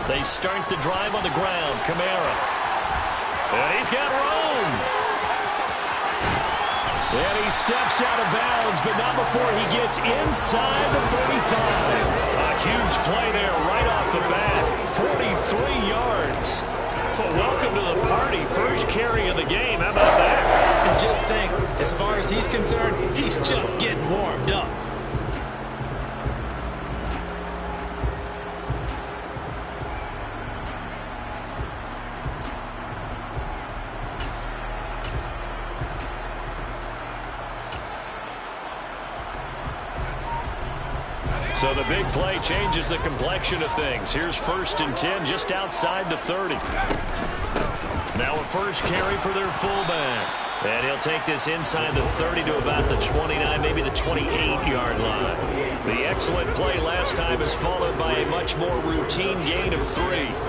They start the drive on the ground. Kamara. And he's got room. And he steps out of bounds, but not before he gets inside the 45. A huge play there right off the bat. 43 yards. Well, welcome to the party. First carry of the game. How about that? And just think, as far as he's concerned, he's just getting warmed up. So the big play changes the complexion of things. Here's 1st and 10 just outside the 30. Now a first carry for their fullback. And he'll take this inside the 30 to about the 29, maybe the 28-yard line. The excellent play last time is followed by a much more routine gain of 3.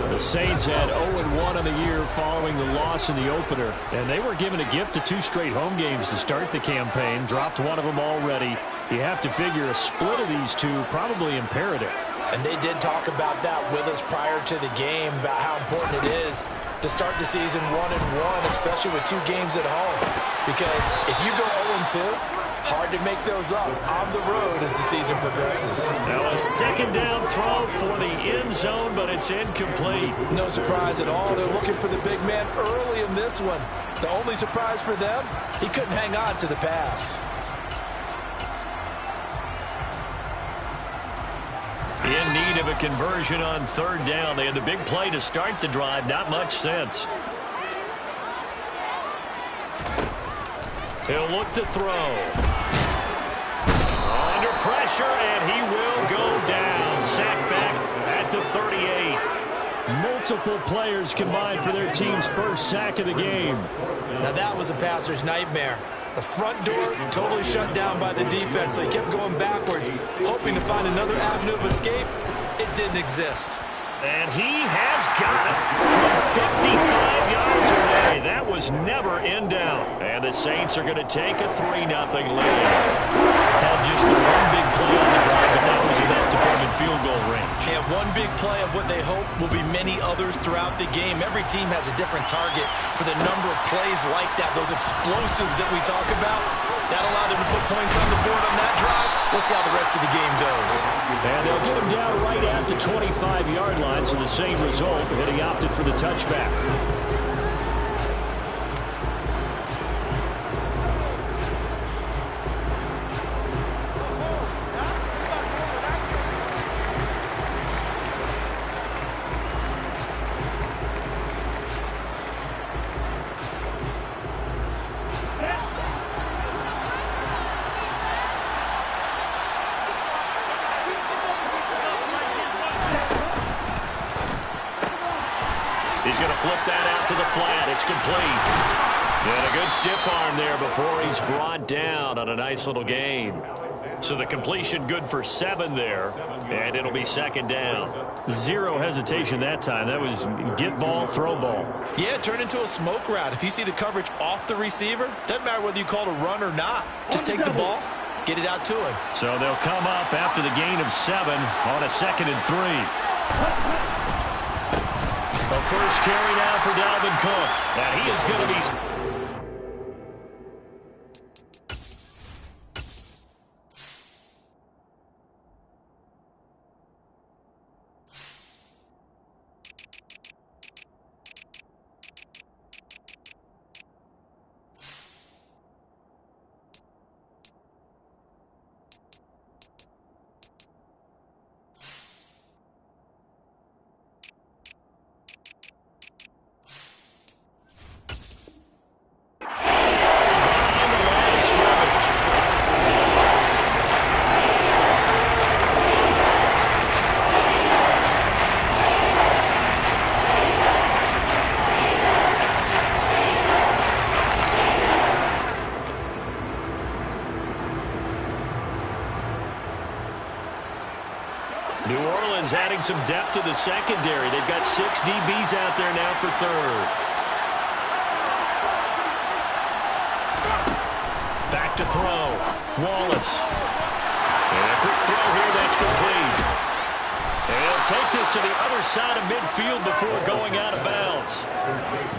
The Saints had 0-1 on the year following the loss in the opener. And they were given a gift of 2 straight home games to start the campaign. Dropped one of them already. You have to figure a split of these two probably imperative. And they did talk about that with us prior to the game, about how important it is to start the season 1-1, especially with 2 games at home. Because if you go 0-2, hard to make those up on the road as the season progresses. Now a second down throw for the end zone, but it's incomplete. No surprise at all. They're looking for the big man early in this one. The only surprise for them, he couldn't hang on to the pass. In need of a conversion on 3rd down. They had the big play to start the drive. Not much sense. He'll look to throw. Under pressure, and he will go down. Sack back at the 38. Multiple players combined for their team's first sack of the game. Now that was a passer's nightmare. The front door totally shut down by the defense, so he kept going backwards, hoping to find another avenue of escape. It didn't exist. And he has got it from 55 yards away. That was never in doubt. And the Saints are going to take a 3-0 lead. Had just the one big play on the drive, but that was enough to put them in field goal range. Yeah, one big play of what they hope will be many others throughout the game. Every team has a different target for the number of plays like that, those explosives that we talk about. That allowed them to put points on the board on that drive. We'll see how the rest of the game goes. And they'll get him down right at the 25-yard line, so the same result, but he opted for the touchback. He's going to flip that out to the flat. It's complete. And a good stiff arm there before he's brought down on a nice little gain. So the completion good for 7 there, and it'll be 2nd down. Zero hesitation that time. That was get ball, throw ball. Yeah, it turned into a smoke route. If you see the coverage off the receiver, doesn't matter whether you call it a run or not. Just take the ball, get it out to him. So they'll come up after the gain of 7 on a 2nd and 3. The first carry now for Dalvin Cook. And he is going to be... New Orleans adding some depth to the secondary. They've got 6 DBs out there now for 3rd. Back to throw. Wallace. And a quick throw here that's complete. And he'll take this to the other side of midfield before going out of bounds.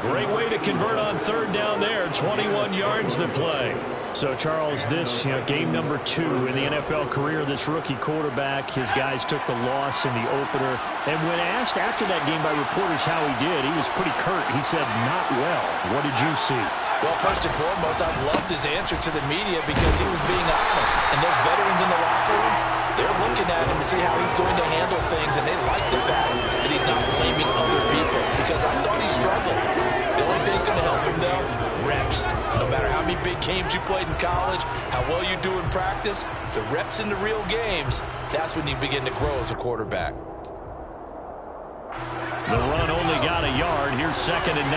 Great way to convert on third down there. 21 yards to play. So, Charles, this game number 2 in the NFL career, this rookie quarterback, his guys took the loss in the opener. And when asked after that game by reporters how he did, he was pretty curt. He said, not well. What did you see? Well, first and foremost, I loved his answer to the media because he was being honest. And those veterans in the locker room, they're looking at him to see how he's going to handle things, and they like the fact that he's not blaming other people because I thought he struggled. The only thing that's going to help him, though, reps. No matter how many big games you played in college, how well you do in practice, the reps in the real games, that's when you begin to grow as a quarterback. The run only got a yard. Here's 2nd and 9.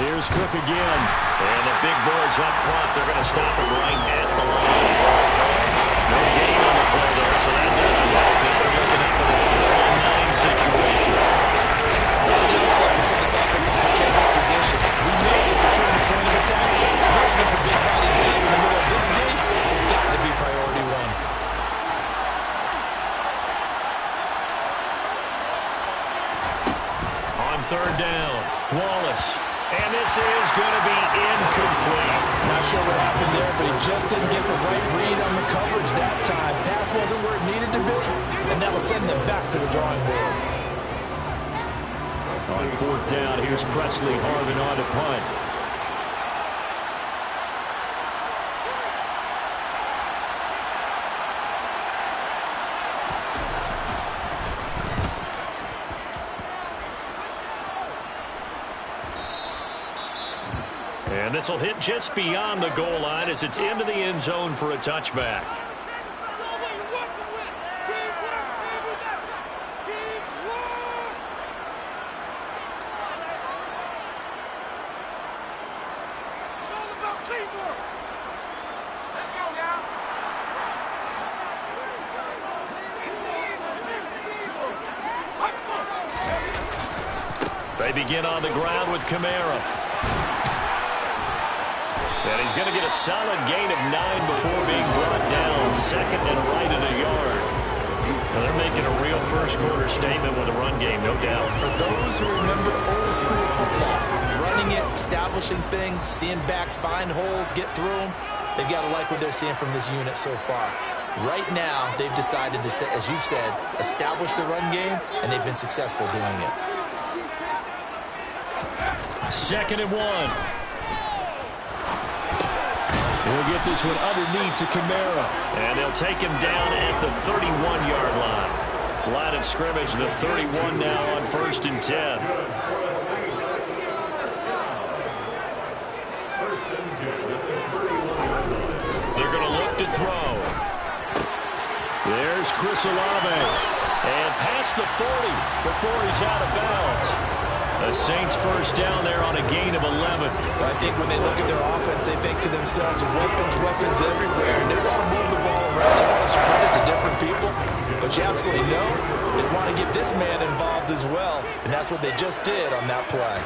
Here's Cook again. And the big boys up front, they're going to stop him right at the line. No gain on the play there, so that doesn't help. They're looking up at a 4-9 situation. Well, it starts to put this offense in precarious position. We know this is a turning point of attack, especially against the big body guys in the middle of this game. It's got to be priority 1. On third down, Wallace. And this is going to be incomplete. Not sure what happened there, but he just didn't get the right read on the coverage that time. Pass wasn't where it needed to be, and that will send them back to the drawing board. On 4th down, here's Presley Harvin on to punt. And this will hit just beyond the goal line as it's into the end zone for a touchback. They begin on the ground with Kamara. And he's going to get a solid gain of 9 before being brought down. 2nd and right at a yard. Well, they're making a real first-quarter statement with a run game, no doubt. For those who remember old-school football, running it, establishing things, seeing backs find holes, get through them, they've got to like what they're seeing from this unit so far. Right now, they've decided to, as you said, establish the run game, and they've been successful doing it. 2nd and 1. We'll get this one underneath to Kamara. And they'll take him down at the 31-yard line. Line of scrimmage, the 31 now on 1st and 10. They're going to look to throw. There's Chris Olave. And past the 40 before he's out of bounds. The Saints first down there on a gain of 11. I think when they look at their offense, they think to themselves, weapons everywhere. And they want to move the ball around. They want to spread it to different people. But you absolutely know they want to get this man involved as well. And that's what they just did on that play.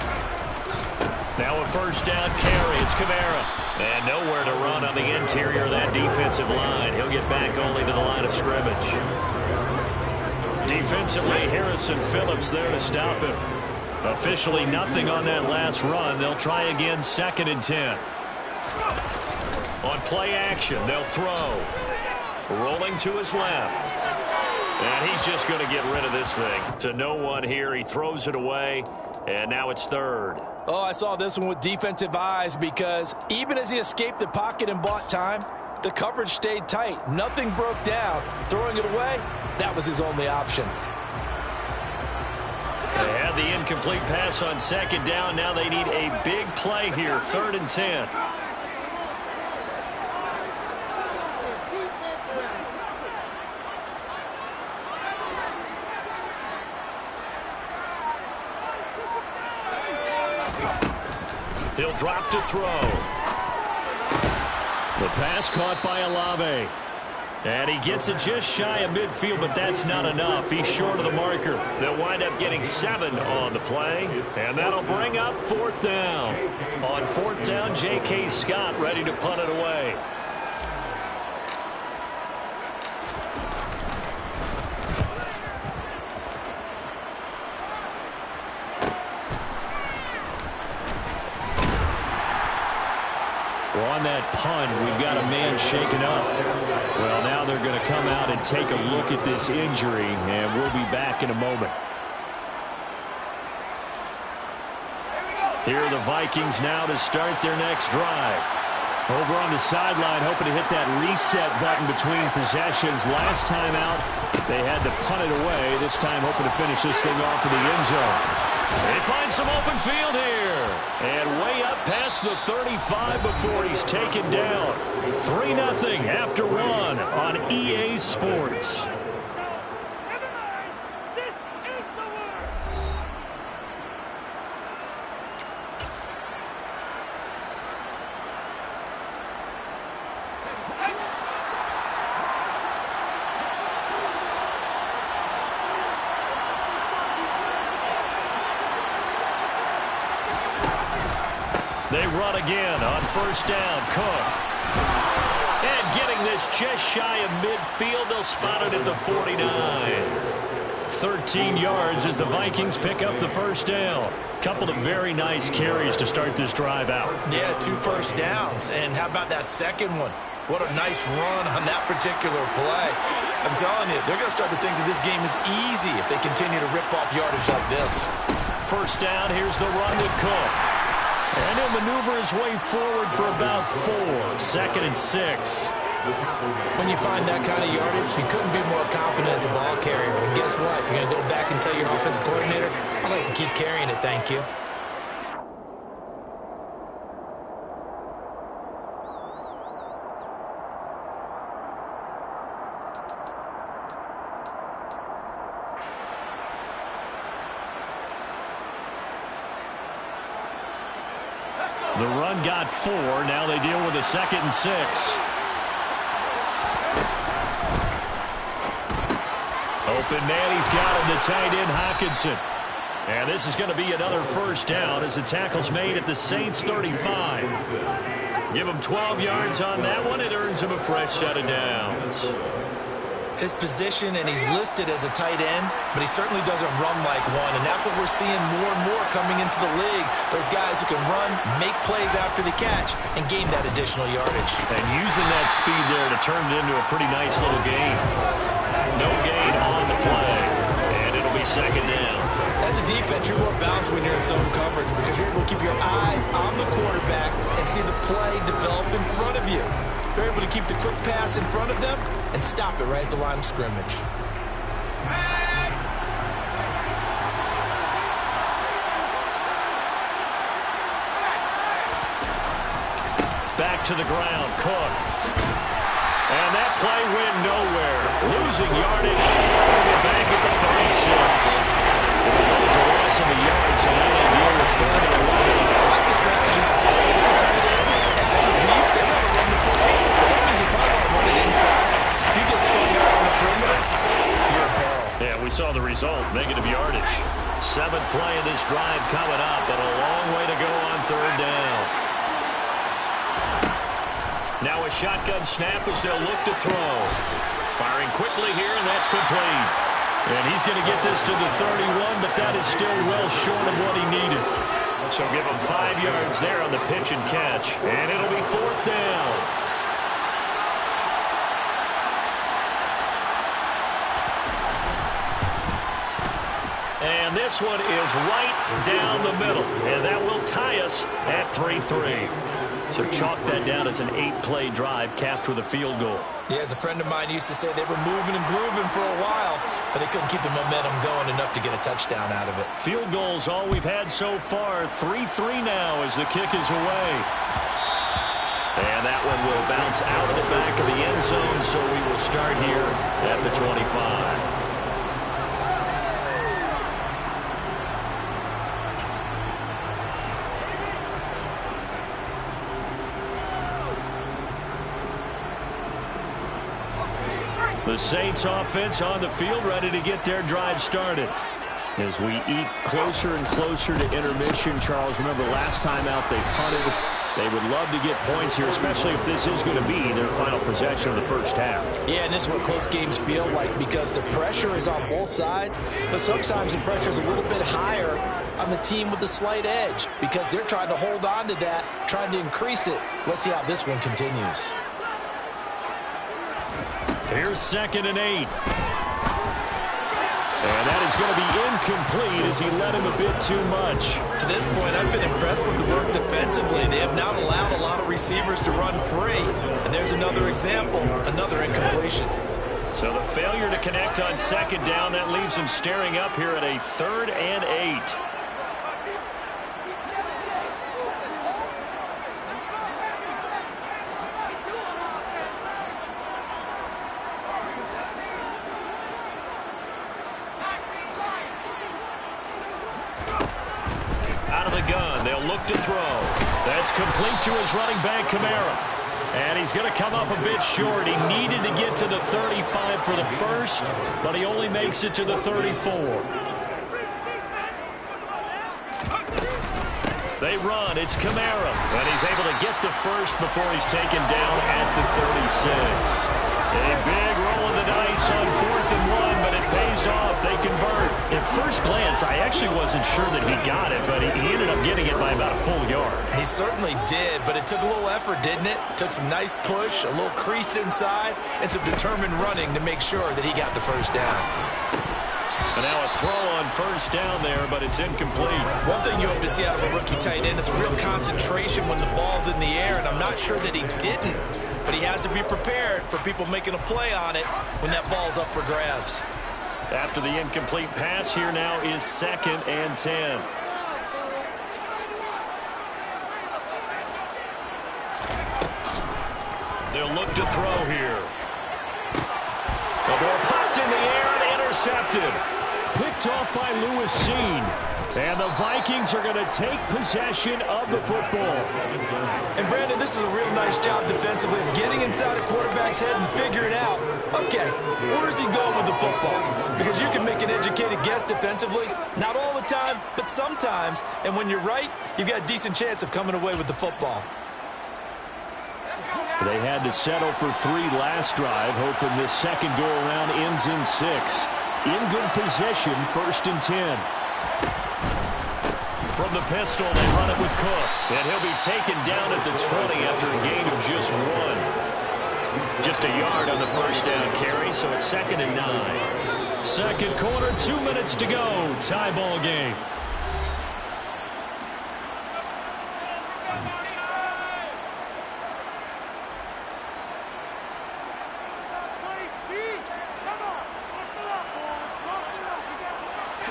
Now a first down carry. It's Kamara. And nowhere to run on the interior of that defensive line. He'll get back only to the line of scrimmage. Defensively, Harrison Phillips there to stop him. Officially nothing on that last run. They'll try again, 2nd and 10. On play action, they'll throw. Rolling to his left. And he's just going to get rid of this thing. To no one here. He throws it away. And now it's 3rd. Oh, I saw this one with defensive eyes because even as he escaped the pocket and bought time, the coverage stayed tight. Nothing broke down. Throwing it away, that was his only option. They had the incomplete pass on 2nd down. Now they need a big play here. 3rd and 10. He'll drop to throw. The pass caught by Olave. And he gets it just shy of midfield, but that's not enough. He's short of the marker. They'll wind up getting 7 on the play, and that'll bring up 4th down. On 4th down, J.K. Scott ready to punt it away. Well, on that punt, we've got a man shaken up. Well, now they're going to come out and take a look at this injury, and we'll be back in a moment. Here are the Vikings now to start their next drive. Over on the sideline, hoping to hit that reset button between possessions. Last time out, they had to punt it away. This time, hoping to finish this thing off in the end zone. They find some open field here. And way up past the 35 before he's taken down. 3-0 after 1 on EA Sports. They run again on 1st down. Cook. And getting this just shy of midfield. They'll spot it at the 49. 13 yards as the Vikings pick up the 1st down. Couple of very nice carries to start this drive out. Yeah, 2 first downs. And how about that second one? What a nice run on that particular play. I'm telling you, they're going to start to think that this game is easy if they continue to rip off yardage like this. 1st down, here's the run with Cook. And he'll maneuver his way forward for about 4. 2nd and 6. When you find that kind of yardage, you couldn't be more confident as a ball carrier. And guess what? You're going to go back and tell your offensive coordinator, I'd like to keep carrying it, thank you. The run got 4. Now they deal with a 2nd and 6. Open man, he's got him, the tight end Hockenson. And this is going to be another 1st down as the tackle's made at the Saints 35. Give him 12 yards on that one. It earns him a fresh set of downs. His position, and he's listed as a tight end, but he certainly doesn't run like one, and that's what we're seeing more and more coming into the league. Those guys who can run, make plays after the catch, and gain that additional yardage. And using that speed there to turn it into a pretty nice little gain. No gain on the play, and it'll be 2nd down. As a defense, you're more balanced when you're in zone coverage because you're able to keep your eyes on the quarterback and see the play develop in front of you. They're able to keep the quick pass in front of them and stop it right at the line of scrimmage. Back to the ground, Cook. And that play went nowhere. Losing yardage. They're back at the 36. That was a loss of a yard, so now they deal with 3rd and 11. I like the strategy. Extra tight ends, extra beef. They want to run the football. The thing is, if I want to run it inside, if you get strung out on the perimeter, you're in peril. Yeah, we saw the result. Negative yardage. 7th play of this drive coming up, but a long way to go on 3rd down. Now a shotgun snap as they'll look to throw. Firing quickly here, and that's complete. And he's going to get this to the 31, but that is still well short of what he needed. So give him 5 yards there on the pitch and catch. And it'll be 4th down. And this one is right down the middle. And that will tie us at 3-3. So chalk that down as an 8-play drive capped with a field goal. Yeah, as a friend of mine used to say, they were moving and grooving for a while, but they couldn't keep the momentum going enough to get a touchdown out of it. Field goals all we've had so far. 3-3 now as the kick is away. And that one will bounce out of the back of the end zone, so we will start here at the 25. The Saints offense on the field, ready to get their drive started. As we eat closer and closer to intermission, Charles, remember last time out they punted. They would love to get points here, especially if this is going to be their final possession of the first half. Yeah, and this is what close games feel like because the pressure is on both sides, but sometimes the pressure is a little bit higher on the team with the slight edge because they're trying to hold on to that, trying to increase it. Let's see how this one continues. Here's 2nd and 8. And that is going to be incomplete as he led him a bit too much. To this point, I've been impressed with the work defensively. They have not allowed a lot of receivers to run free. And there's another example, another incompletion. So the failure to connect on 2nd down, that leaves him staring up here at a 3rd and 8. Look to throw. That's complete to his running back, Kamara. And he's going to come up a bit short. He needed to get to the 35 for the first, but he only makes it to the 34. They run. It's Kamara. And he's able to get the first before he's taken down at the 36. A big roll of the dice on 4th and 1, but it pays off. They convert. At first glance, I actually wasn't sure that he got it, but he ended up getting it by about a full yard. He certainly did, but it took a little effort, didn't it? Took some nice push, a little crease inside, and some determined running to make sure that he got the first down. And now a throw on 1st down there, but it's incomplete. One thing you hope to see out of a rookie tight end is a real concentration when the ball's in the air, and I'm not sure that he didn't. But he has to be prepared for people making a play on it when that ball's up for grabs. After the incomplete pass, here now is 2nd and 10. They'll look to throw here. The ball popped in the air and intercepted. Picked off by Lewis Seen. And the Vikings are going to take possession of the football. And, Brandon, this is a real nice job defensively of getting inside a quarterback's head and figuring out, okay, where's he going with the football? Because you can make an educated guess defensively, not all the time, but sometimes. And when you're right, you've got a decent chance of coming away with the football. They had to settle for 3 last drive, hoping this second go-around ends in 6. In good position, 1st and 10. From the pistol, they run it with Cook. And he'll be taken down at the 20 after a gain of just 1. Just a yard on the first down carry, so it's 2nd and 9. Second quarter, 2 minutes to go. Tie ball game.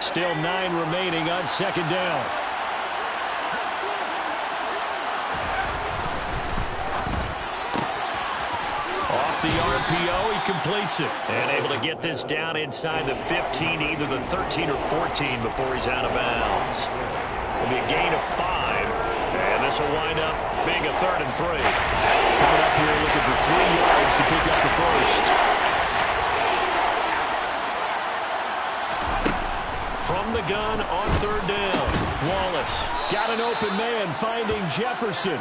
Still 9 remaining on 2nd down. Off the RPO, he completes it. And able to get this down inside the 15, either the 13 or 14 before he's out of bounds. It'll be a gain of 5. And this will wind up being a 3rd and 3. Coming up here looking for 3 yards to pick up the first. From the gun on 3rd down. Wallace got an open man, finding Jefferson.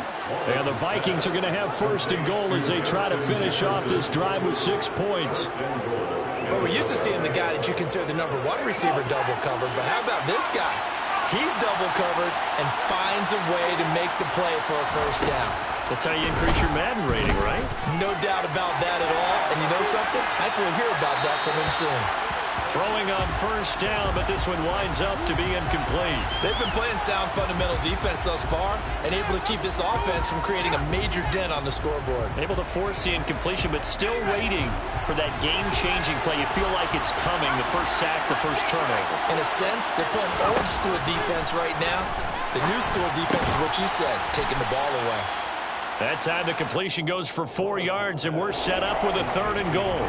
And the Vikings are going to have 1st and goal as they try to finish off this drive with 6 points. Well, we're used to seeing the guy that you consider the #1 receiver double covered, but how about this guy? He's double covered and finds a way to make the play for a 1st down. That's how you increase your Madden rating, right? No doubt about that at all. And you know something? I think we'll hear about that from him soon. Throwing on 1st down, but this one winds up to be incomplete. They've been playing sound fundamental defense thus far and able to keep this offense from creating a major dent on the scoreboard. Able to force the incompletion, but still waiting for that game-changing play. You feel like it's coming, the first sack, the first turnover. In a sense, they're playing old-school defense right now. The new-school defense is what you said, taking the ball away. That time the completion goes for 4 yards, and we're set up with a 3rd and goal.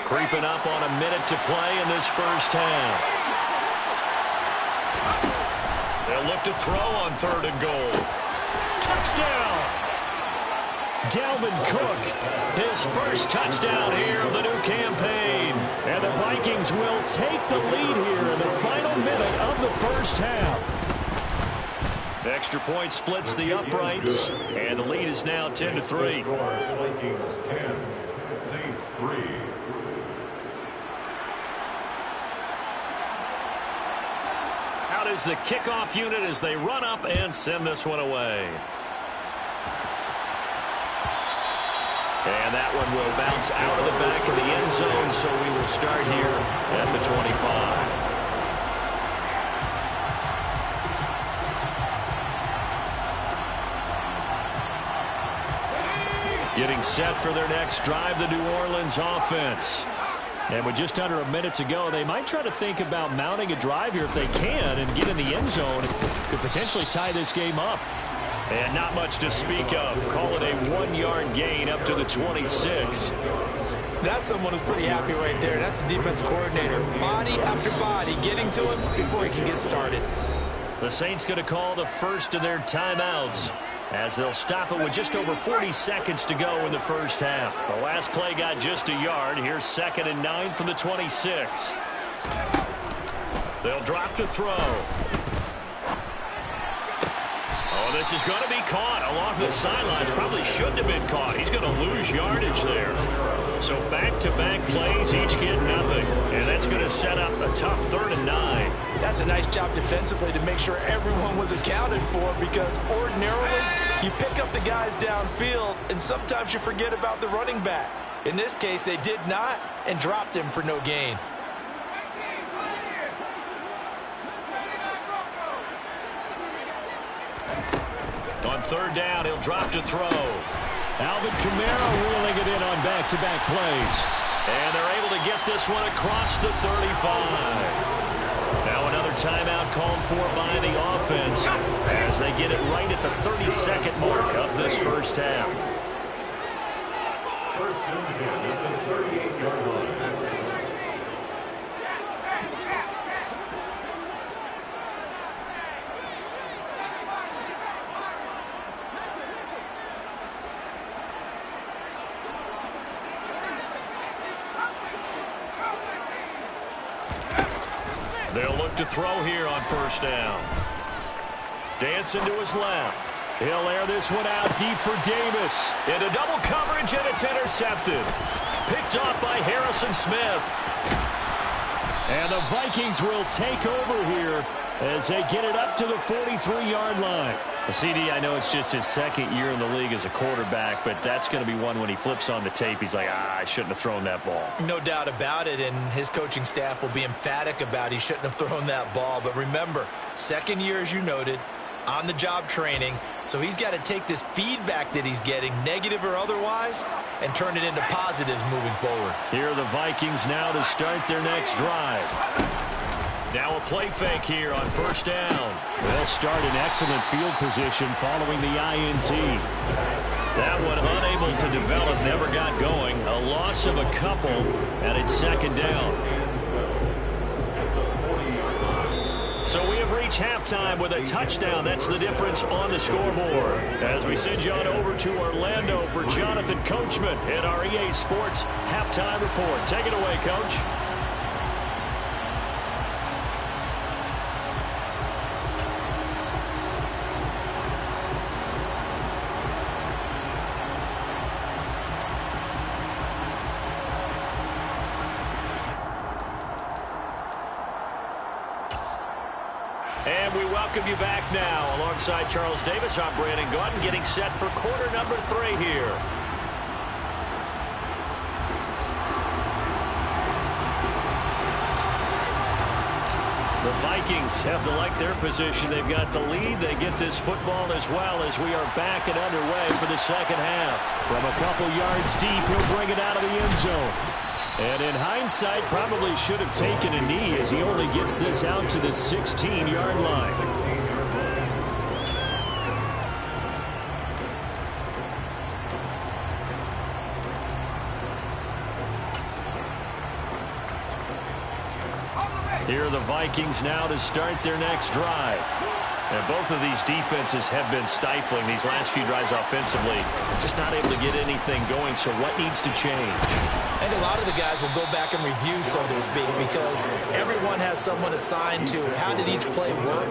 Creeping up on 1 minute to play in this first half. They'll look to throw on 3rd and goal. Touchdown! Dalvin Cook, his first touchdown here of the new campaign. And the Vikings will take the lead here in the final minute of the first half. Extra point splits the uprights, and the lead is now 10-3. Vikings 10, Saints 3. Out is the kickoff unit as they run up and send this one away. And that one will bounce out of the back of the end zone, so we will start here at the 25. Getting set for their next drive, the New Orleans offense. And with just under a minute to go, they might try to think about mounting a drive here if they can and get in the end zone. Could potentially tie this game up. And not much to speak of. Call it a 1-yard gain up to the 26. That's someone who's pretty happy right there. That's the defense coordinator. Body after body getting to him before he can get started. The Saints going to call the first of their timeouts as they'll stop it with just over 40 seconds to go in the first half. The last play got just a yard. Here's 2nd and 9 from the 26. They'll drop to throw. Oh, this is going to be caught along the sidelines. Probably shouldn't have been caught. He's going to lose yardage there. So back-to-back plays, each get nothing. And that's going to set up a tough 3rd and 9. That's a nice job defensively to make sure everyone was accounted for, because ordinarily you pick up the guys downfield and sometimes you forget about the running back. In this case, they did not and dropped him for no gain. On 3rd down, he'll drop to throw. Alvin Kamara wheeling it in on back-to-back plays. And they're able to get this one across the 35. Now another timeout called for by the offense as they get it right at the 32nd mark of this first half. 1st and 10 at the 38-yard line. They'll look to throw here on 1st down. Dancing to his left. He'll air this one out deep for Davis. Into double coverage, and it's intercepted. Picked off by Harrison Smith. And the Vikings will take over here as they get it up to the 43-yard line. CD, I know it's just his 2nd year in the league as a quarterback, but that's going to be one when he flips on the tape, he's like, I shouldn't have thrown that ball. No doubt about it, and his coaching staff will be emphatic about he shouldn't have thrown that ball. But remember, 2nd year, as you noted, on-the-job training, so he's got to take this feedback that he's getting, negative or otherwise, and turn it into positives moving forward. Here are the Vikings now to start their next drive. Now a play fake here on 1st down. They'll start in excellent field position following the INT. That one unable to develop, never got going. A loss of a couple, and it's 2nd down. So we have reached halftime with a touchdown. That's the difference on the scoreboard. As we send you on over to Orlando for Jonathan Coachman at our EA Sports Halftime Report. Take it away, Coach. And we welcome you back now. Alongside Charles Davis, I'm Brandon Gaudin, getting set for quarter number 3 here. The Vikings have to like their position. They've got the lead. They get this football as well as we are back and underway for the 2nd half. From a couple yards deep, he'll bring it out of the end zone. And in hindsight, probably should have taken a knee as he only gets this out to the 16-yard line. Here are the Vikings now to start their next drive. And both of these defenses have been stifling these last few drives offensively. Just not able to get anything going, so what needs to change? And a lot of the guys will go back and review, so to speak, because everyone has someone assigned to how did each play work.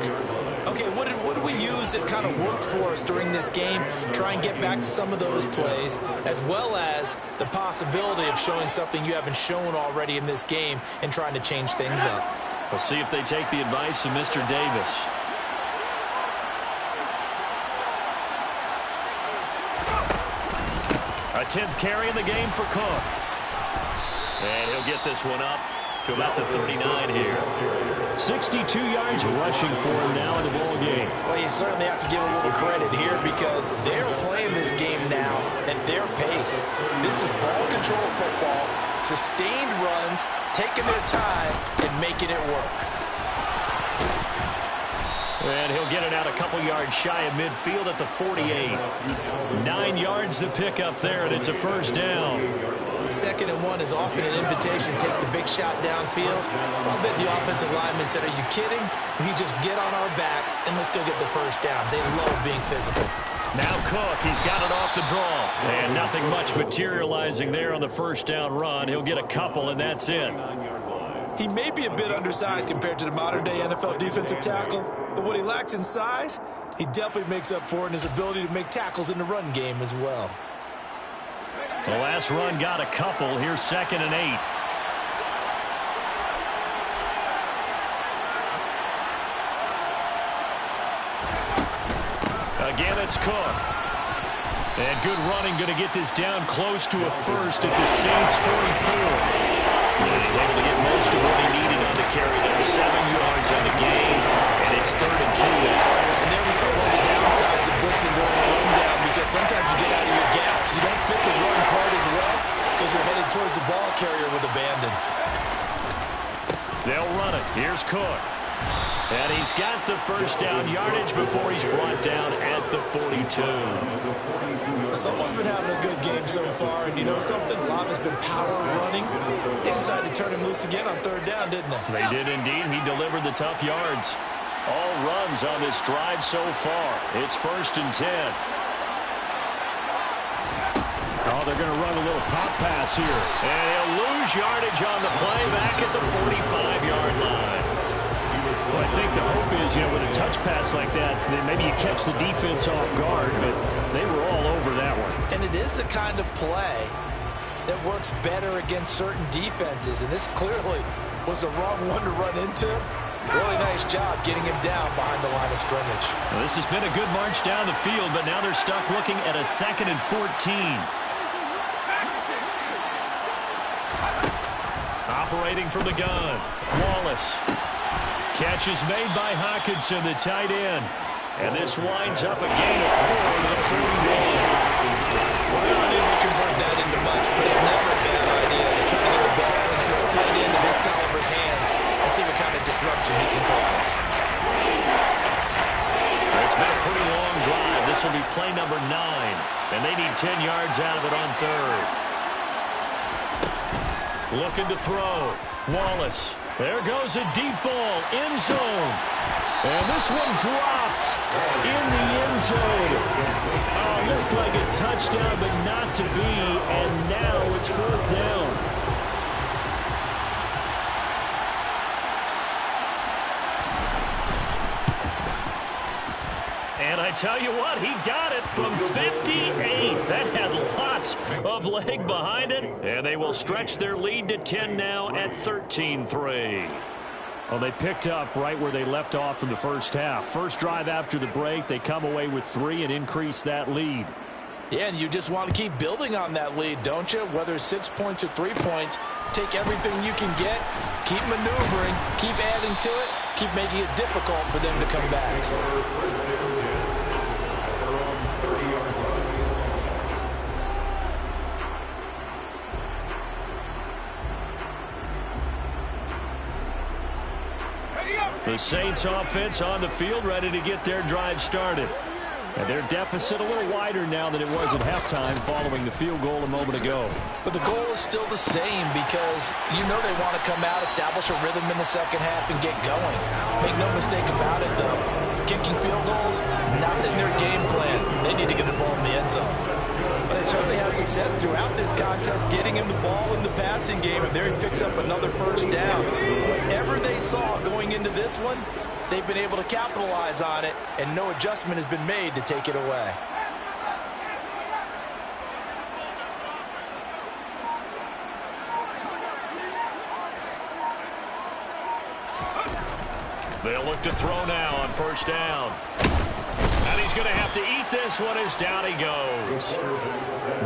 Okay, what did we use that kind of worked for us during this game? Try and get back to some of those plays, as well as the possibility of showing something you haven't shown already in this game and trying to change things up. We'll see if they take the advice of Mr. Davis. A 10th carry in the game for Cook. And he'll get this one up to about the 39 here. 62 yards rushing for him now in the ball game. Well, you certainly have to give a little credit here because they're playing this game now at their pace. This is ball control football, sustained runs, taking their time, and making it work. And he'll get it out a couple yards shy of midfield at the 48. 9 yards to pick up there, and it's a first down. 2nd and 1 is often an invitation. Take the big shot downfield. I'll bet the offensive lineman said, are you kidding? We just get on our backs and let's go get the first down. They love being physical. Now Cook, he's got it off the draw. And nothing much materializing there on the first down run. He'll get a couple, and that's it. He may be a bit undersized compared to the modern-day NFL defensive tackle, but what he lacks in size, he definitely makes up for in his ability to make tackles in the run game as well. The last run got a couple. Here's 2nd and 8. Again, it's Cook. And good running, going to get this down close to a first at the Saints' 44. And he's able to get most of what he needed on the carry there. 7 yards on the gain, and it's 3rd and 2 now. And there we saw one of the downsides of blitzing during a rundown because sometimes you get out of your gaps. You don't fit the run quite as well because you're headed towards the ball carrier with abandon. They'll run it. Here's Cook. And he's got the first down yardage before he's brought down at the 42. Someone's been having a good game so far, and you know something? A lot has been power running. They decided to turn him loose again on 3rd down, didn't they? They did indeed. He delivered the tough yards. All runs on this drive so far. It's 1st and 10. Oh, they're going to run a little pop pass here. And he'll lose yardage on the play back at the 45-yard line. Well, I think the hope is, with a touch pass like that, then maybe you catch the defense off guard, but they were all over that one. And it is the kind of play that works better against certain defenses, and this clearly was the wrong one to run into. Really nice job getting him down behind the line of scrimmage. Well, this has been a good march down the field, but now they're stuck looking at a 2nd and 14. Operating from the gun, Wallace. Catch is made by Hockenson, the tight end. And this winds up a gain of 4 to the 41. Well, they're not able to convert that into much, but it's never a bad idea to try to get the ball into a tight end of his caliber's hands and see what kind of disruption he can cause. It's been a pretty long drive. This will be play number 9. And they need 10 yards out of it on 3rd. Looking to throw. Wallace. There goes a deep ball. End zone. And this one dropped in the end zone. Oh, looked like a touchdown, but not to be. And now it's 4th down. And I tell you what, he got it from 58. That had lots of leg behind it. And they will stretch their lead to 10 now at 13-3. Well, they picked up right where they left off in the first half. First drive after the break, they come away with 3 and increase that lead. Yeah, and you just want to keep building on that lead, don't you? Whether it's 6 points or 3 points, take everything you can get, keep maneuvering, keep adding to it, keep making it difficult for them to come back. The Saints offense on the field, ready to get their drive started. And their deficit a little wider now than it was at halftime following the field goal a moment ago. But the goal is still the same because you know they want to come out, establish a rhythm in the second half, and get going. Make no mistake about it, though. Kicking field goals, not in their game plan. They need to get the ball in the end zone. But they certainly had success throughout this contest, getting him the ball in the passing game, and there he picks up another first down. Whatever they saw going into this one, they've been able to capitalize on it, and no adjustment has been made to take it away. They'll look to throw now on first down. And he's going to have to eat this one as down he goes.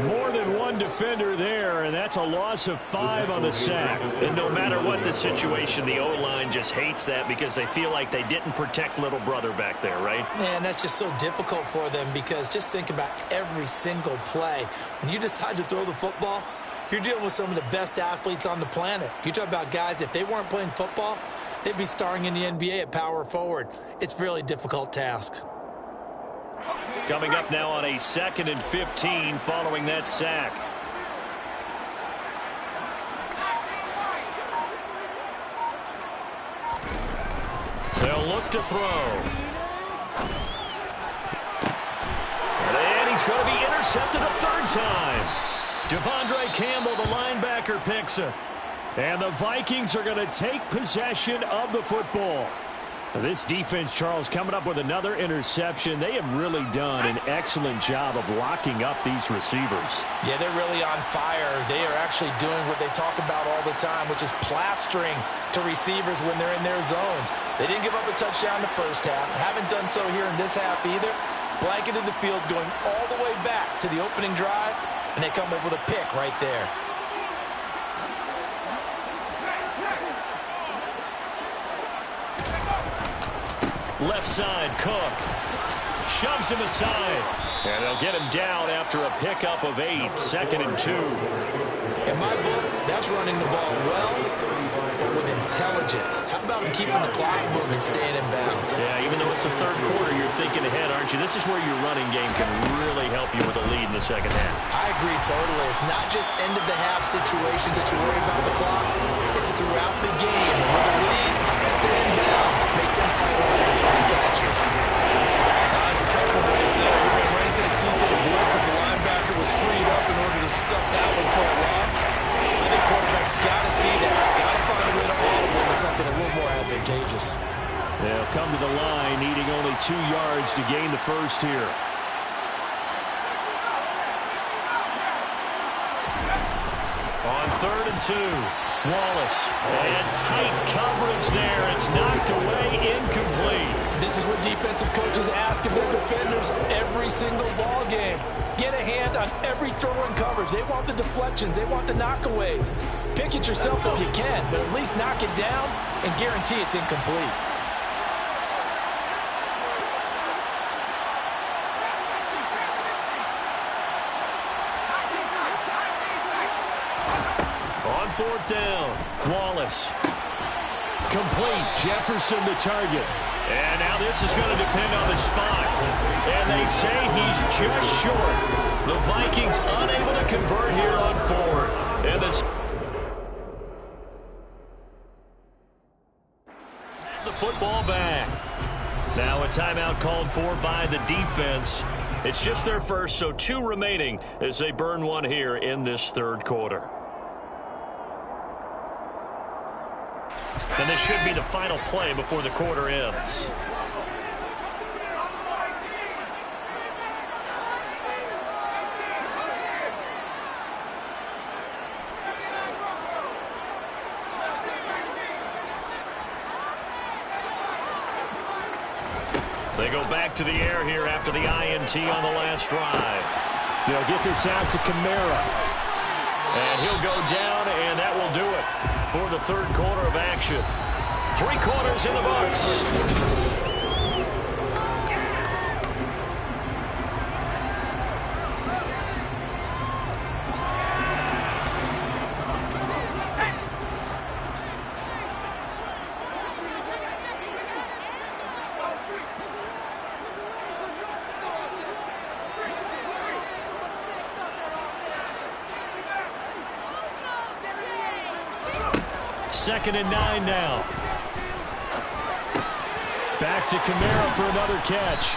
More than one defender there, and that's a loss of 5 on the sack. And no matter what the situation, the O-line just hates that because they feel like they didn't protect little brother back there, right? Man, that's just so difficult for them because just think about every single play. When you decide to throw the football, you're dealing with some of the best athletes on the planet. You talk about guys, if they weren't playing football, they'd be starring in the NBA at power forward. It's a really difficult task. Coming up now on a 2nd and 15 following that sack. They'll look to throw. And he's going to be intercepted a third time. Devondre Campbell, the linebacker, picks it. And the Vikings are going to take possession of the football. This defense, Charles, coming up with another interception. They have really done an excellent job of locking up these receivers. Yeah, they're really on fire. They are actually doing what they talk about all the time, which is plastering to receivers when they're in their zones. They didn't give up a touchdown the first half. Haven't done so here in this half either. Blanketed the field going all the way back to the opening drive, and they come up with a pick right there. Left side, Cook. Shoves him aside. And they'll get him down after a pickup of 8. 2nd and 2. In my book, that's running the ball well, but with intelligence. How about him keeping the clock moving, staying in bounds? Yeah, even though it's the third quarter, you're thinking ahead, aren't you? This is where your running game can really help you with a lead in the second half. I agree totally. It's not just end-of-the-half situations that you worry about the clock. It's throughout the game. And with a lead, stay in bounds. Make them fight harder to try and catch you. That's a tough one right there. He ran right into the teeth of the blitz as the linebacker was freed up in order to stuff that one for a loss. I think quarterbacks got to see that. Got to find a way to audible into something a little more advantageous. They'll come to the line, needing only 2 yards to gain the first here. On 3rd and 2, Wallace. And tight coverage there. It's knocked away, incomplete. This is what defensive coaches ask of their defenders every single ball game. Get a hand on every throw in coverage. They want the deflections. They want the knockaways. Pick it yourself if you can, but at least knock it down and guarantee it's incomplete. On 4th down, Wallace. Complete. Jefferson the target. And now this is going to depend on the spot. And they say he's just short. The Vikings unable to convert here on 4th. And the football back. Now a timeout called for by the defense. It's just their first, so 2 remaining as they burn one here in this 3rd quarter. And this should be the final play before the quarter ends. They go back to the air here after the INT on the last drive. They'll get this out to Kamara. And he'll go down, and that will do it for the 3rd quarter of action. 3 quarters in the books. 2nd and 9 now. Back to Kamara for another catch.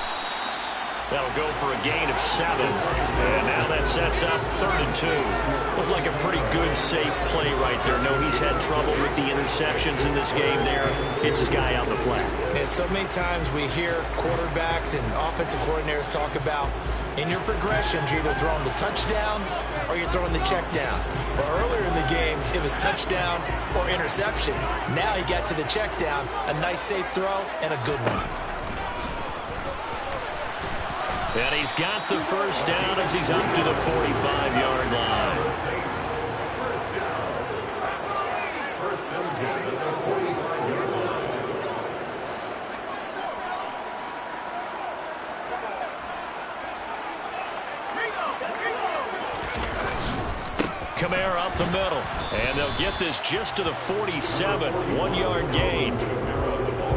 That'll go for a gain of 7. And now that sets up 3rd and 2. Looked like a pretty good, safe play right there. No, he's had trouble with the interceptions in this game there. It's his guy out in the flat. And so many times we hear quarterbacks and offensive coordinators talk about in your progressions, you're either throwing the touchdown or you're throwing the check down. But earlier in the game, it was touchdown or interception. Now he got to the check down, a nice safe throw, and a good one. And he's got the first down as he's up to the 45-yard line. First and 10 at the 45-yard line. Kamara up the middle. And they'll get this just to the 47. 1-yard gain.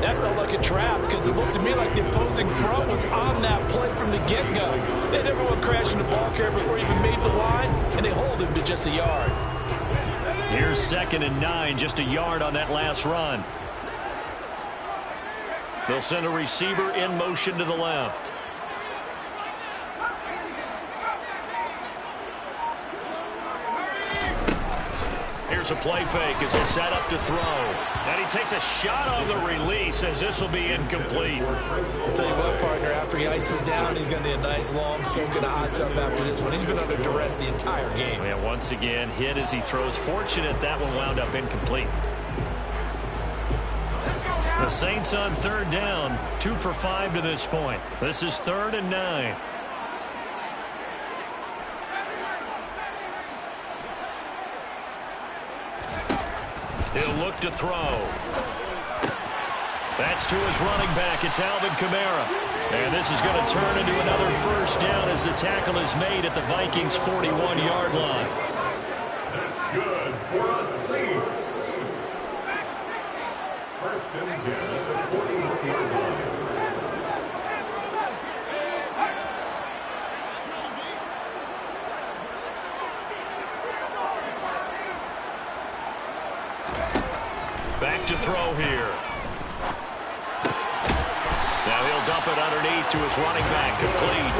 That felt like a trap because it looked to me like the opposing front was on that play from the get-go. They had everyone crashing the ball carrier before he even made the line, and they hold him to just a yard. Here's 2nd and 9, just a yard on that last run. They'll send a receiver in motion to the left. Here's a play fake as he's set up to throw. And he takes a shot on the release as this will be incomplete. I'll tell you what, partner, after he ices down, he's going to need a nice long soak in a hot tub after this one. He's been under duress the entire game. And once again, hit as he throws. Fortunate that one wound up incomplete. The Saints on 3rd down, 2 for 5 to this point. This is 3rd and 9. He'll look to throw. That's to his running back. It's Alvin Kamara. And this is going to turn into another first down as the tackle is made at the Vikings' 41-yard line. That's good for a Saints. First and 10 at the 48-yard line. Back to throw here. Now he'll dump it underneath to his running back, complete.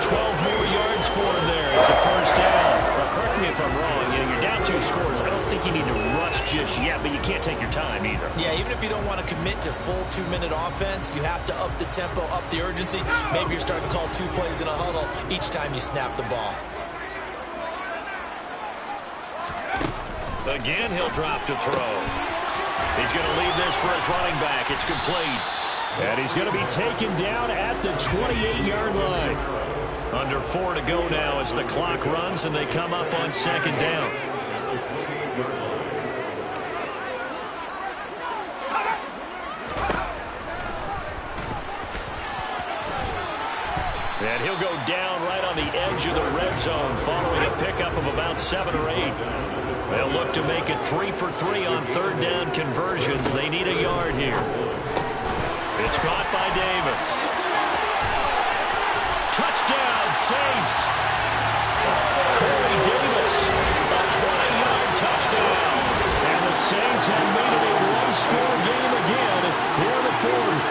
12 more yards for him there. It's a first down. Well, correct me if I'm wrong. You're down 2 scores. I don't think you need to rush just yet, but you can't take your time either. Yeah, even if you don't want to commit to full 2-minute offense, you have to up the tempo, up the urgency. Maybe you're starting to call 2 plays in a huddle each time you snap the ball. Again, he'll drop to throw. He's going to leave this for his running back. It's complete. And he's going to be taken down at the 28-yard line. Under 4 to go now as the clock runs and they come up on 2nd down. And he'll go down right on the edge of the red zone following a pickup of about 7 or 8. They'll look to make it 3 for 3 on 3rd down conversions. They need a yard here. It's caught by Davis. Touchdown, Saints. Corey Davis, a 20-yard touchdown. And the Saints have made it a one-score game again here in the 4th.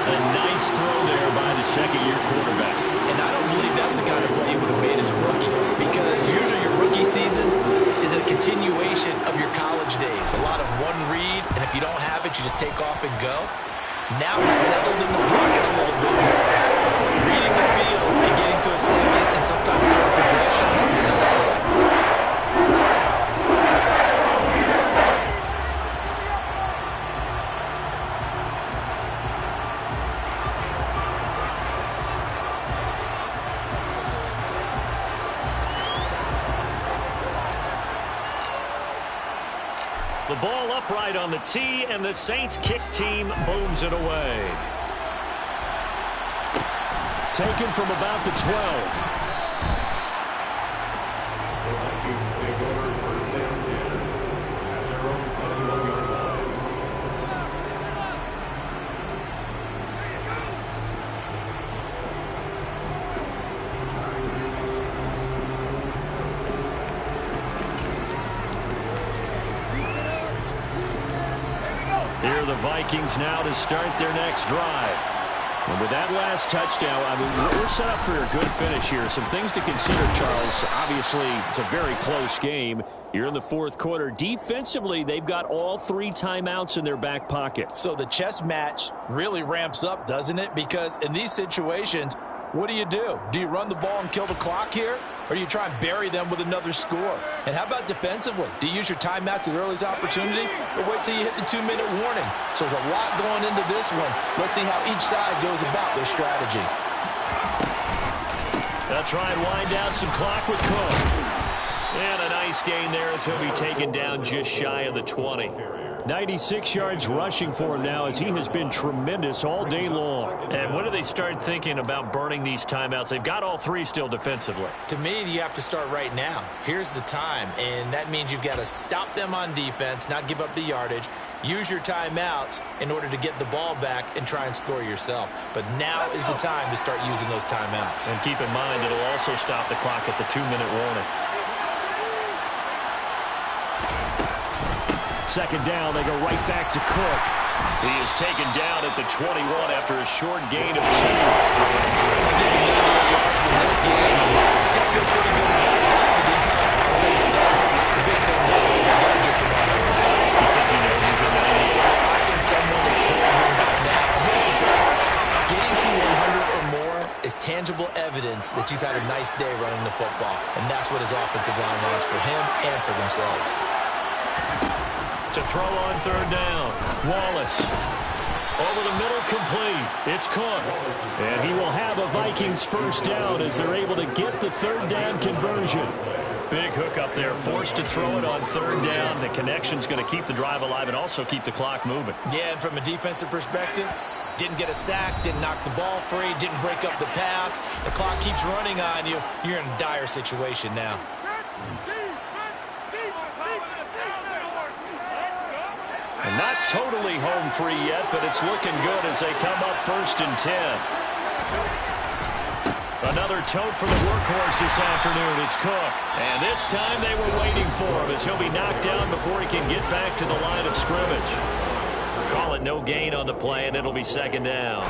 A nice throw there by the second-year quarterback. And I don't believe that was the kind of play he would have made as a rookie, because usually your rookie season is a continuation of your college days. A lot of one read, and if you don't have it, you just take off and go. Now he's settled in the pocket a little bit more, reading the field and getting to a second and sometimes third progression. It's a nice play. The ball upright on the tee, and the Saints kick team booms it away. Taken from about the 12. The Vikings take over first and 10 at their own 21-yard line. Vikings now to start their next drive. And with that last touchdown, I mean, we're set up for a good finish here. Some things to consider, Charles. Obviously, it's a very close game. You're in the fourth quarter. Defensively, they've got all 3 timeouts in their back pocket. So the chess match really ramps up, doesn't it? Because in these situations, what do? Do you run the ball and kill the clock here? Or do you try and bury them with another score? And how about defensively? Do you use your timeouts at earliest opportunity? Or wait till you hit the 2-minute warning? So there's a lot going into this one. Let's see how each side goes about their strategy. They'll try and wind down some clock with Cook. And a nice gain there as he'll be taken down just shy of the 20. 96 yards rushing for him now as he has been tremendous all day long. And when do they start thinking about burning these timeouts? They've got all 3 still defensively. To me, you have to start right now. Here's the time, and that means you've got to stop them on defense, not give up the yardage, use your timeouts in order to get the ball back and try and score yourself. But now is the time to start using those timeouts. And keep in mind, it'll also stop the clock at the 2-minute warning. Second down, they go right back to Cook. He is taken down at the 21 after a short gain of 2. That gives him 98 yards in this game. He's got to feel pretty good about that, but the entire offense does. The big thing, though, you got to get to 100. You think he knows he's at 98? I think someone has told him by now. And here's the thing. Getting to 100 or more is tangible evidence that you've had a nice day running the football. And that's what his offensive line wants for him and for themselves. To throw on third down, Wallace. Over the middle, complete. It's Cook. And he will have a Vikings first down as they're able to get the third down conversion. Big hook up there, forced to throw it on third down. The connection's going to keep the drive alive and also keep the clock moving. Yeah, and from a defensive perspective, didn't get a sack, didn't knock the ball free, didn't break up the pass. The clock keeps running on you. You're in a dire situation now. And not totally home free yet, but it's looking good as they come up 1st and 10. Another tote for the workhorse this afternoon. It's Cook. And this time they were waiting for him as he'll be knocked down before he can get back to the line of scrimmage. Call it no gain on the play, and it'll be second down.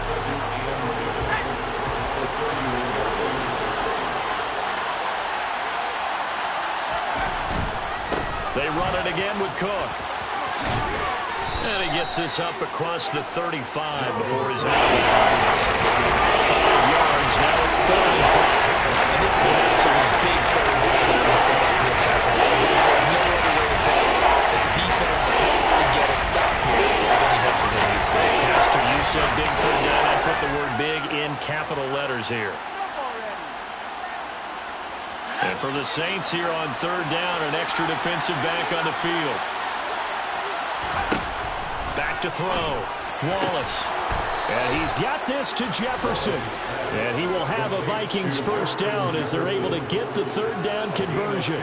They run it again with Cook. And he gets this up across the 35 before he's out of bounds. 5 yards, now it's 3rd and 5. And this is an absolutely big third down that's been set up here. There's no other way to put it. The defense has to get a stop here to have any hopes of winning this game. Master, you said big third down. I put the word big in capital letters here. And for the Saints here on third down, an extra defensive back on the field. Back to throw. Wallace. And he's got this to Jefferson. And he will have a Vikings first down as they're able to get the third down conversion.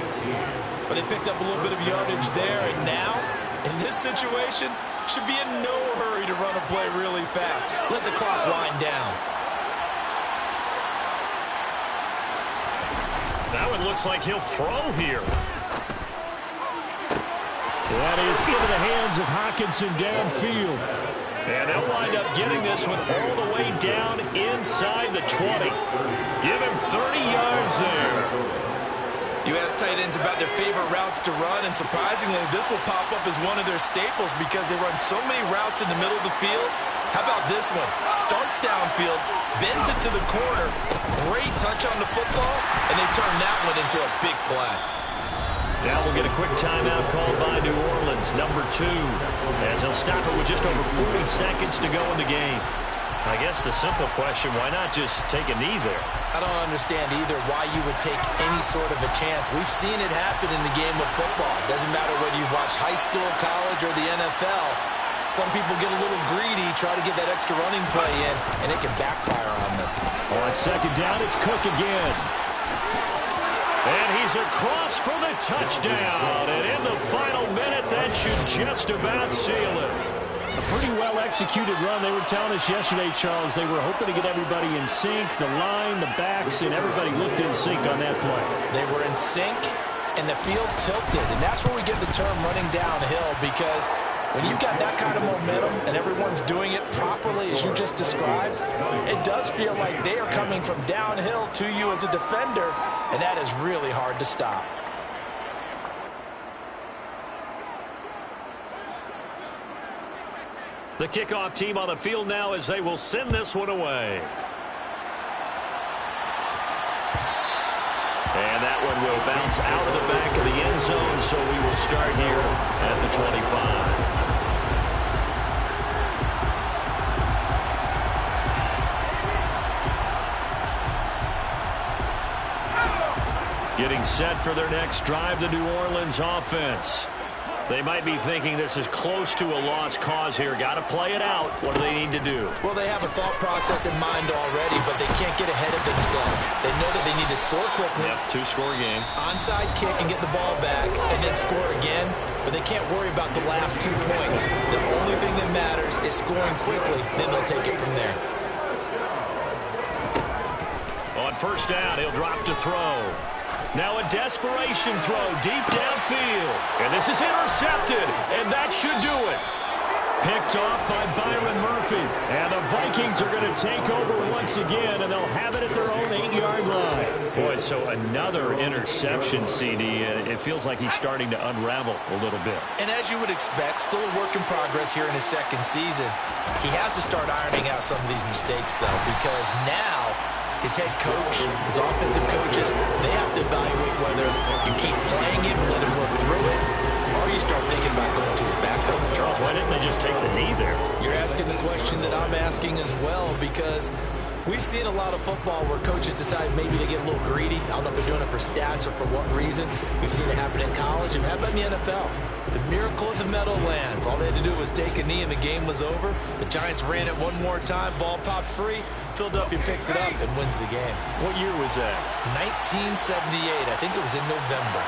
But they picked up a little bit of yardage there, and now, in this situation, should be in no hurry to run a play really fast. Let the clock wind down. That one looks like he'll throw here. That is into the hands of Hockenson downfield. And they'll wind up getting this one all the way down inside the 20. Give him 30 yards there. You ask tight ends about their favorite routes to run, and surprisingly, this will pop up as one of their staples because they run so many routes in the middle of the field. How about this one? Starts downfield, bends it to the corner, great touch on the football, and they turn that one into a big play. Now we'll get a quick timeout called by New Orleans, number 2, as he'll stop it with just over 40 seconds to go in the game. I guess the simple question, why not just take a knee there? I don't understand either why you would take any sort of a chance. We've seen it happen in the game of football. Doesn't matter whether you've watched high school, college, or the NFL. Some people get a little greedy, try to get that extra running play in, and it can backfire on them. On second down, it's Cook again. And he's across for the touchdown. And in the final minute, that should just about seal it. A pretty well-executed run. They were telling us yesterday, Charles, they were hoping to get everybody in sync, the line, the backs, and everybody looked in sync on that play. They were in sync, and the field tilted. And that's where we get the term running downhill, because When you've got that kind of momentum and everyone's doing it properly as you just described, it does feel like they are coming from downhill to you as a defender, and that is really hard to stop. The kickoff team on the field now as they will send this one away. And that one will bounce out of the back of the end zone, so we will start here at the 25. Getting set for their next drive, the New Orleans offense. They might be thinking this is close to a lost cause here. Got to play it out. What do they need to do? Well, they have a thought process in mind already, but they can't get ahead of themselves. They know that they need to score quickly. Yep, two-score game. Onside kick and get the ball back and then score again, but they can't worry about the last 2 points. The only thing that matters is scoring quickly, then they'll take it from there. On first down, he'll drop to throw. Now a desperation throw deep downfield. And this is intercepted, and that should do it. Picked off by Byron Murphy. And the Vikings are going to take over once again, and they'll have it at their own 8-yard line. Boy, so another interception, CD. It feels like he's starting to unravel a little bit. And as you would expect, still a work in progress here in his second season. He has to start ironing out some of these mistakes, though, because now his head coach, his offensive coaches, they have to evaluate whether you keep playing him and let him work through it, or you start thinking about going to his backup. Charles, why didn't they just take the knee there? You're asking the question that I'm asking as well, because we've seen a lot of football where coaches decide maybe they get a little greedy. I don't know if they're doing it for stats or for what reason. We've seen it happen in college, and how about in the NFL? The miracle of the Meadowlands. All they had to do was take a knee and the game was over. The Giants ran it one more time. Ball popped free. Philadelphia picks it up and wins the game. What year was that? 1978. I think it was in November.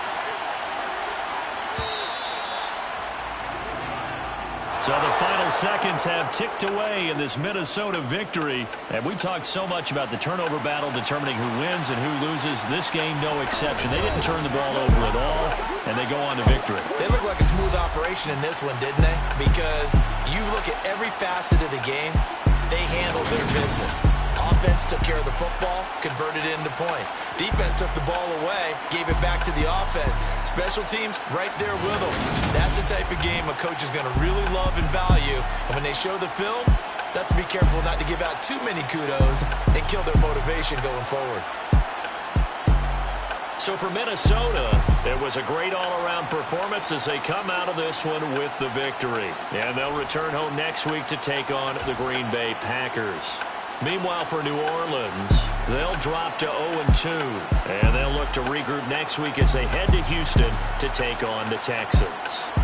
So the final seconds have ticked away in this Minnesota victory. And we talked so much about the turnover battle determining who wins and who loses. This game, no exception. They didn't turn the ball over at all, and they go on to victory. They look like a smooth operation in this one, didn't they? Because you look at every facet of the game, they handled their business. Offense took care of the football, converted it into points. Defense took the ball away, gave it back to the offense. Special teams, right there with them. That's the type of game a coach is going to really love and value. And when they show the film, they have to be careful not to give out too many kudos and kill their motivation going forward. So for Minnesota, it was a great all-around performance as they come out of this one with the victory. And they'll return home next week to take on the Green Bay Packers. Meanwhile, for New Orleans, they'll drop to 0-2. And they'll look to regroup next week as they head to Houston to take on the Texans.